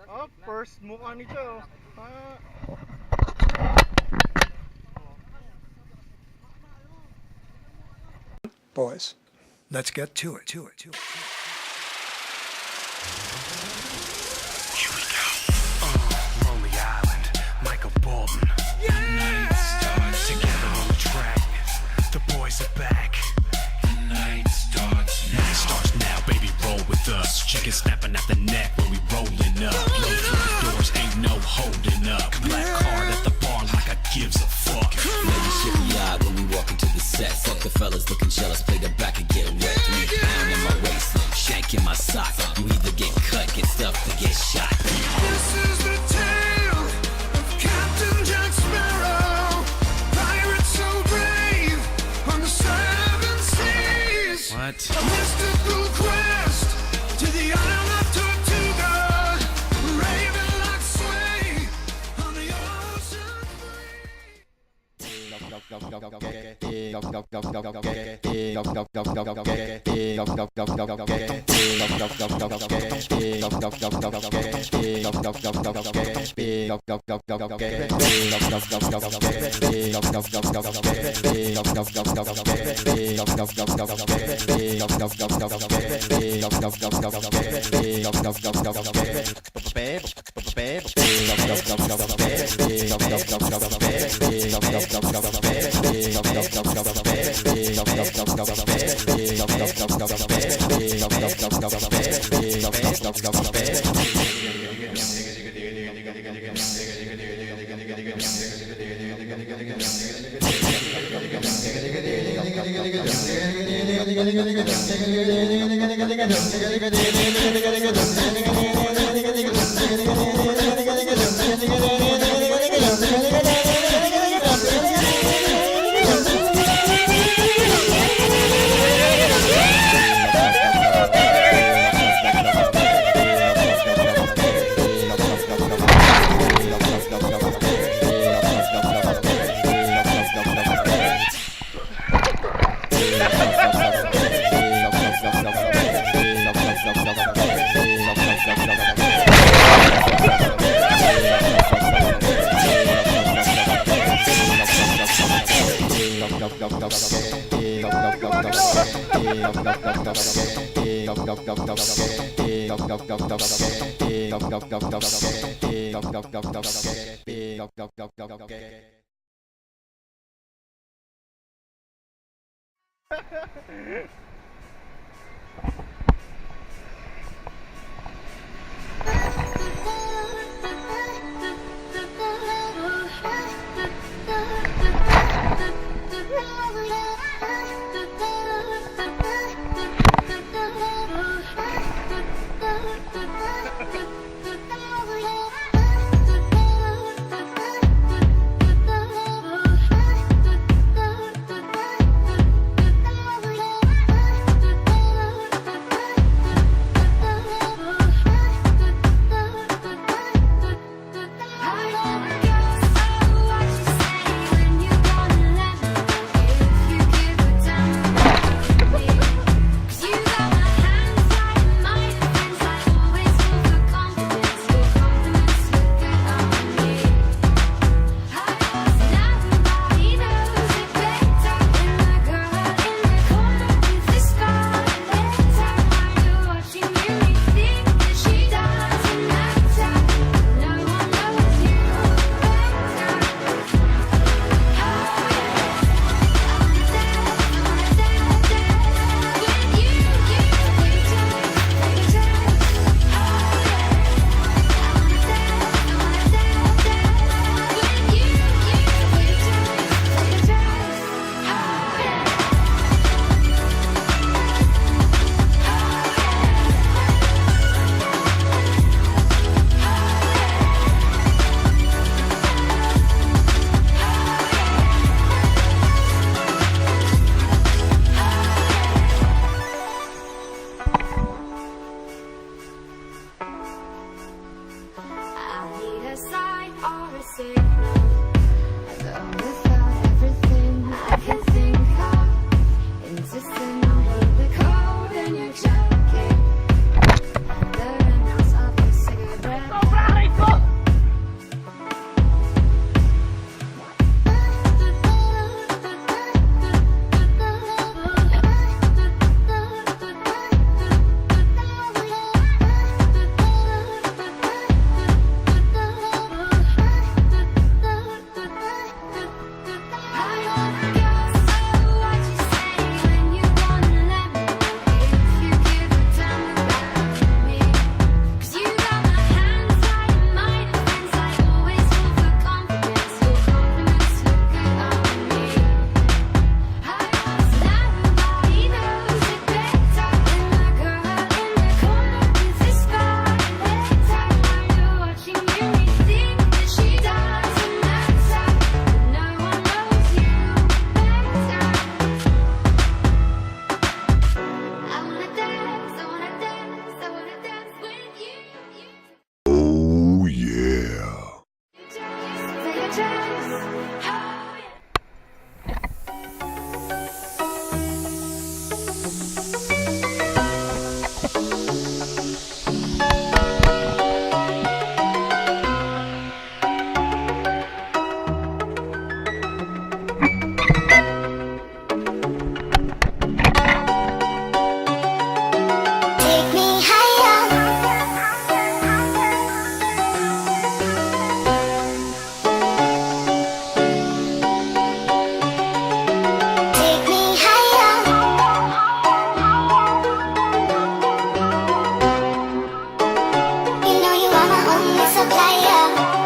Oh, first mukha nito. Ah. Boys, let's get to it. Here we go. Lonely Island, Michael Bolton. Yeah! Night starts together on the track. The boys are back. The night starts now. Night starts now, baby, roll with us. Chicken snapping at the neck when we rolling up. Blow through the doors, ain't no holding up. Black card at the bar like I gives a fuck. Ladies shake the eye when we walk into the set. Fuck the fellas looking jealous, play the back and get wet. 3 pound in my waist, shank in my sock. You either get cut, get stuffed, or get shot. This is the tale of Captain Jack Sparrow, pirate so brave on the 7 seas. What? A mystical quest to the island of Tortuga, raving like sway on the ocean Cigarette. was a player.